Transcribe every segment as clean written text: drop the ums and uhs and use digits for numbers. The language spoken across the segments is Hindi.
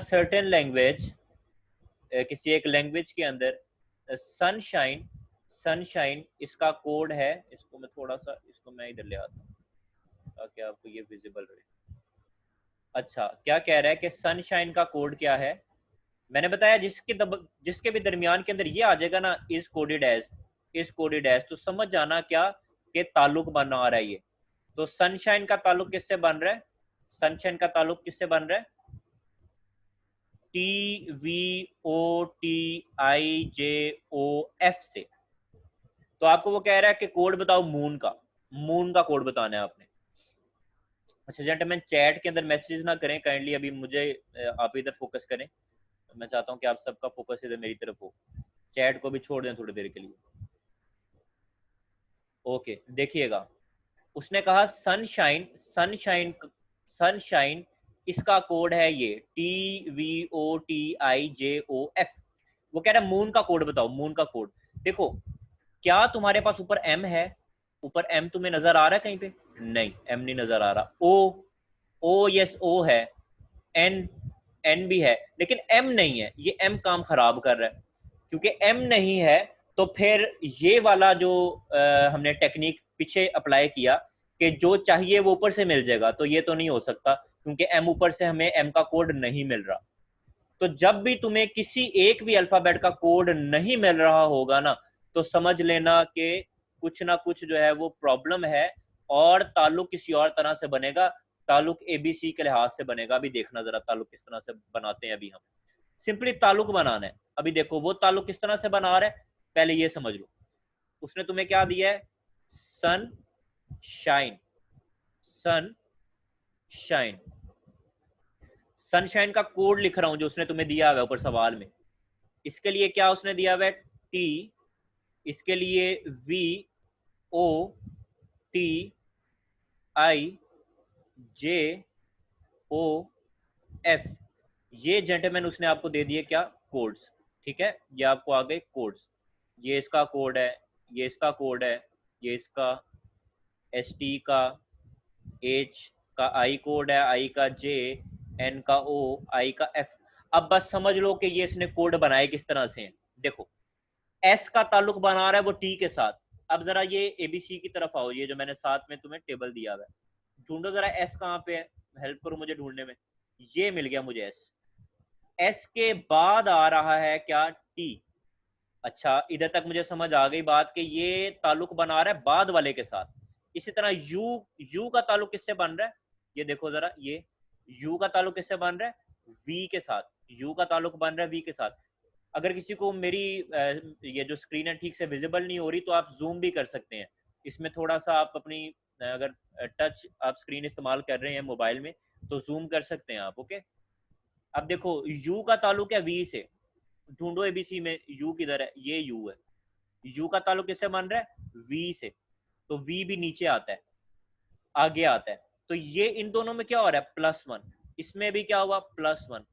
सर्टेन लैंग्वेज, किसी एक लैंग्वेज के अंदर सनशाइन, सनशाइन इसका कोड है। इसको मैं थोड़ा सा, इसको मैं इधर ले आता हूँ ताकि आपको ये विजिबल रहे। अच्छा, क्या कह रहा है कि सनशाइन का कोड क्या है? मैंने बताया जिसके भी दरमियान के अंदर ये आ जाएगा ना, is coded as, is coded as, तो समझ जाना क्या कि ताल्लुक बना रहा है ये। तो सनशाइन का ताल्लुक किससे बन रहा है? सनशाइन का ताल्लुक किससे बन रहा है? TVOTIJOF से। तो आपको वो कह रहा है कि कोड बताओ मून का, मून का कोड बताना है आपने। अच्छा जेंटलमैन, चैट के अंदर मैसेज ना करें काइंडली, अभी मुझे आप इधर फोकस करें। मैं चाहता हूं कि आप सबका फोकस इधर मेरी तरफ हो। चैट को भी छोड़ दें थोड़ी देर के लिए। ओके, देखिएगा, उसने कहा सनशाइन, सनशाइन, सनशाइन इसका कोड है ये TVOTIJOF। वो कह रहा है मून का कोड बताओ, मून का कोड। देखो, क्या तुम्हारे पास ऊपर एम है? ऊपर एम तुम्हें नजर आ रहा है कहीं पे? नहीं, एम नहीं नजर आ रहा। ओ, ओ यस ओ है। एन, एन भी है, लेकिन एम नहीं है। ये एम काम खराब कर रहा है। क्योंकि एम नहीं है तो फिर ये वाला जो हमने टेक्निक पीछे अप्लाई किया कि जो चाहिए वो ऊपर से मिल जाएगा, तो ये तो नहीं हो सकता क्योंकि एम ऊपर से हमें एम का कोड नहीं मिल रहा। तो जब भी तुम्हें किसी एक भी अल्फाबेट का कोड नहीं मिल रहा होगा ना, तो समझ लेना कि कुछ ना कुछ जो है वो प्रॉब्लम है और ताल्लुक किसी और तरह से बनेगा। ताल्लुक एबीसी के लिहाज से बनेगा। अभी देखना जरा ताल्लुक किस तरह से बनाते हैं। अभी हम सिंपली ताल्लुक बनाना है। अभी देखो वो ताल्लुक किस तरह से बना रहा है, पहले ये समझ लो। उसने तुम्हें क्या दिया है? Sun shine, sun shine. Sunshine का कोड लिख रहा हूं जो उसने तुम्हें दिया हुआ है ऊपर सवाल में। इसके लिए क्या उसने दिया हुआ है? टी, इसके लिए VOTIJOF। ये जेंटलमैन उसने आपको दे दिए क्या? कोड्स। ठीक है, ये आपको आ गए कोड्स। ये इसका कोड है, ये इसका कोड है, ये इसका ST का, H का I कोड है, I का J, N का O, I का F। अब बस समझ लो कि ये इसने कोड बनाए किस तरह से हैं। देखो, S का ताल्लुक बना रहा है वो T के साथ। अब जरा ये ABC की तरफ आओ, ये जो मैंने साथ में तुम्हें टेबल दिया हुआ है, ढूंढो जरा S कहाँ पे है, हेल्प करो मुझे ढूंढने में। ये मिल गया मुझे S। S के बाद आ रहा है क्या? T। अच्छा, इधर तक मुझे समझ आ गई बात कि ये ताल्लुक बना रहा है बाद वाले के साथ। इसी तरह यू का ताल्लुक किससे बन रहा है? ये देखो जरा, ये यू का ताल्लुक किससे बन रहा है? वी के साथ। यू का ताल्लुक बन रहा है वी के साथ। अगर किसी को मेरी ये जो स्क्रीन है ठीक से विजिबल नहीं हो रही तो आप जूम भी कर सकते हैं। इसमें थोड़ा सा आप अपनी अगर टच आप स्क्रीन इस्तेमाल कर रहे हैं मोबाइल में तो जूम कर सकते हैं आप। ओके, अब देखो यू का ताल्लुक है वी से। ढूंढो एबीसी में यू किधर है? ये यू है। यू का ताल्लुक किससे बन रहा है? वी से। तो वी भी नीचे आता है, आगे आता है। तो ये इन दोनों में क्या हो रहा है? +1। इसमें भी क्या हुआ? +1।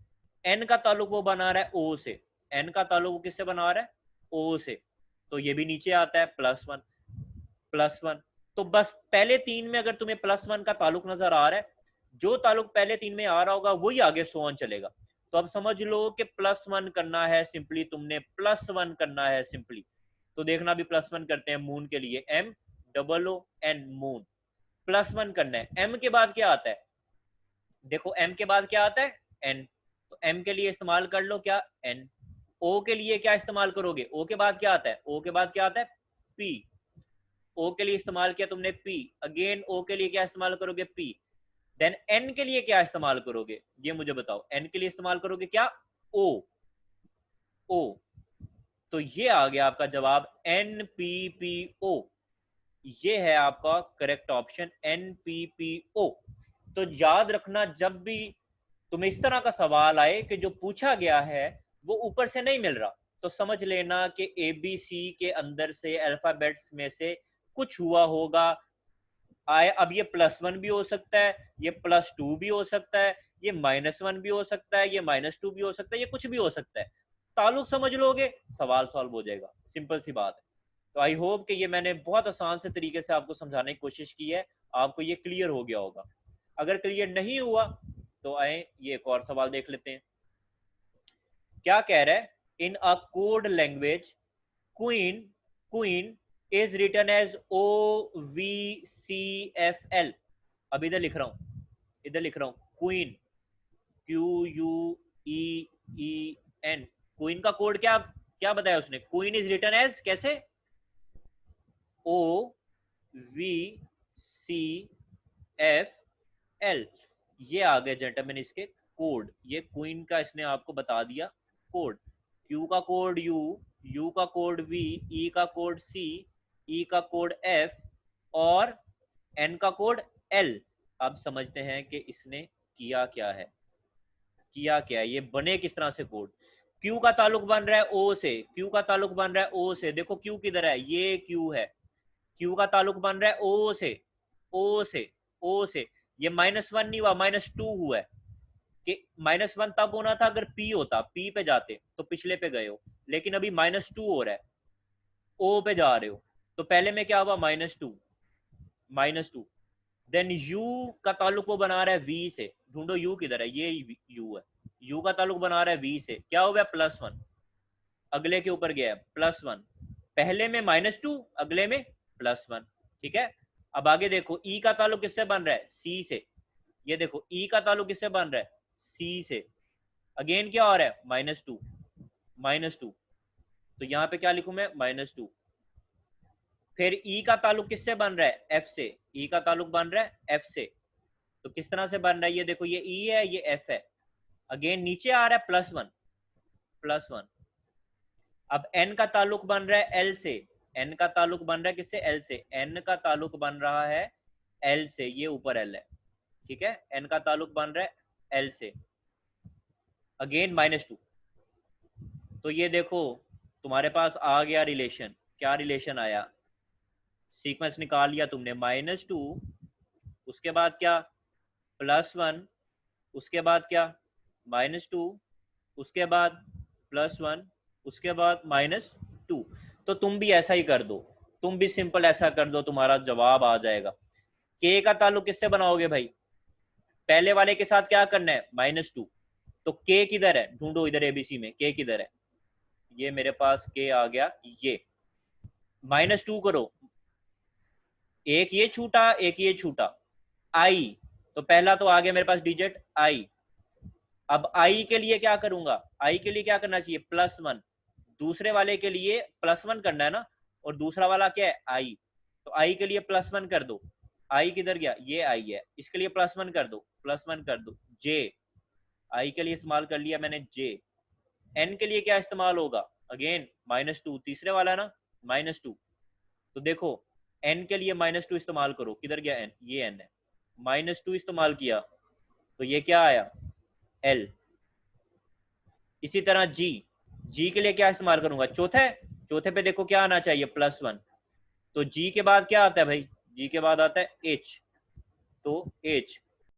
एन का ताल्लुक वो बना रहा है ओ से। एन का ताल्लुक वो किससे बना रहा है? ओ से। तो ये भी नीचे आता है +1, +1। तो बस पहले तीन में अगर तुम्हें +1 का ताल्लुक नजर आ रहा है, जो ताल्लुक पहले तीन में आ रहा होगा वही आगे 100 चलेगा। तो अब समझ लो कि +1 करना है सिंपली, तुमने +1 करना है सिंपली। तो देखना भी +1 करते हैं मून के लिए, MOON मून। +1 करना है। एम के बाद क्या आता है? देखो एम के बाद क्या आता है? एन। तो एम के लिए इस्तेमाल कर लो क्या? एन। ओ के लिए क्या इस्तेमाल करोगे? ओ के बाद क्या आता है? ओ के बाद क्या आता है? पी। ओ के लिए इस्तेमाल किया तुमने पी। अगेन ओ के लिए क्या इस्तेमाल करोगे? पी। देन एन के लिए क्या इस्तेमाल करोगे? ये मुझे बताओ। एन के लिए इस्तेमाल करोगे क्या? ओ। ओ। तो ये आ गया आपका जवाब NPPO। ये है आपका करेक्ट ऑप्शन NPPO। तो याद रखना, जब भी तुम्हें इस तरह का सवाल आए कि जो पूछा गया है वो ऊपर से नहीं मिल रहा, तो समझ लेना कि ABC के अंदर से अल्फाबेट्स में से कुछ हुआ होगा। आए, अब ये +1 भी हो सकता है, ये +2 भी हो सकता है, ये -1 भी हो सकता है, ये -2 भी हो सकता है, ये कुछ भी हो सकता है। ताल्लुक समझ लोगे, सवाल सॉल्व हो जाएगा। सिंपल सी बात है। तो आई होप कि ये मैंने बहुत आसान से तरीके से आपको समझाने की कोशिश की है, आपको ये क्लियर हो गया होगा। अगर क्लियर नहीं हुआ तो आए ये एक और सवाल देख लेते हैं। क्या कह रहा है, in a code language queen, queen is written as OVCFL। अब इधर लिख रहा हूं, इधर लिख रहा हूं, क्वीन, QUEEN। क्वीन का कोड क्या क्या बताया उसने, क्वीन इज रिटन एज कैसे, OVCFL। ये आ गए जेंटलमैन इसके कोड, ये क्वीन का इसने आपको बता दिया कोड। Q का कोड U, U का कोड V, E का कोड C, E का कोड F और N का कोड L। अब समझते हैं कि इसने किया क्या है, किया क्या है, ये बने किस तरह से कोड। Q का ताल्लुक बन रहा है O से, Q का ताल्लुक बन रहा है O से, देखो Q किधर है, ये Q है। Q का ताल्लुक बन रहा है O से, O से, O से। ये -1 नहीं हुआ, -2 हुआ है। कि -1 तब होना था अगर P होता, P पे जाते तो पिछले पे गए हो, लेकिन अभी -2 हो रहा है, O पे जा रहे हो, तो पहले में क्या हुआ, -2, -2। देन U का ताल्लुक वो बना रहा है V से, ढूंढो U किधर है, ये U है। U का ताल्लुक बना रहा है V से, क्या हो गया, +1, अगले के ऊपर गया है +1, पहले में -2, अगले में +1। ठीक है, अब आगे देखो E का ताल्लुक किससे बन रहा है, C से। ये देखो E का ताल्लुक किससे बन रहा है, C से। अगेन क्या हो रहा है, -2, -2, तो यहाँ पे क्या लिखूं मैं, -2। फिर E का ताल्लुक किससे बन रहा है, F से। E का ताल्लुक बन रहा है F से, तो किस तरह से बन रहा है, ये देखो, ये E है, ये F है। अगेन नीचे आ रहा है +1, +1। अब N का ताल्लुक बन रहा है L से, N का ताल्लुक बन रहा है किससे, L से। N का ताल्लुक बन रहा है L से, ये ऊपर L है, ठीक है। N का ताल्लुक बन रहा है L से, अगेन -2। तो ये देखो तुम्हारे पास आ गया रिलेशन, क्या रिलेशन आया, सीक्वेंस निकाल लिया तुमने, -2, उसके बाद क्या, +1, उसके बाद क्या, -2, उसके बाद +1, उसके बाद -2। तो तुम भी ऐसा ही कर दो, तुम भी सिंपल ऐसा कर दो, तुम्हारा जवाब आ जाएगा। के का ताल्लुक किससे बनाओगे भाई, पहले वाले के साथ क्या करना है, -2। तो के किधर है, ढूंढो इधर एबीसी में के किधर है, ये मेरे पास के आ गया, ये -2 करो, एक ये छूटा, एक ये छूटा, आई, तो पहला तो आ गया मेरे पास डिजिट आई। अब आई के लिए क्या करूंगा, आई के लिए क्या करना चाहिए, +1, दूसरे वाले के लिए +1 करना है ना, और दूसरा वाला क्या है, आई, तो आई के लिए +1 कर दो। आई किधर गया, ये आई है, इसके लिए +1 कर दो, +1 कर दो। जे, आई के लिए इस्तेमाल कर लिया मैंने जे। एन के लिए क्या इस्तेमाल होगा, अगेन -2, तीसरे वाला ना, -2। तो देखो एन के लिए -2 इस्तेमाल करो, किधर गया एन, ये एन है, -2 इस्तेमाल किया, तो ये क्या आया, एल। इसी तरह जी, जी के लिए क्या इस्तेमाल करूंगा, चौथे, चौथे पे देखो क्या आना चाहिए, +1। तो जी के बाद क्या आता है भाई, जी के बाद आता है एच, तो एच,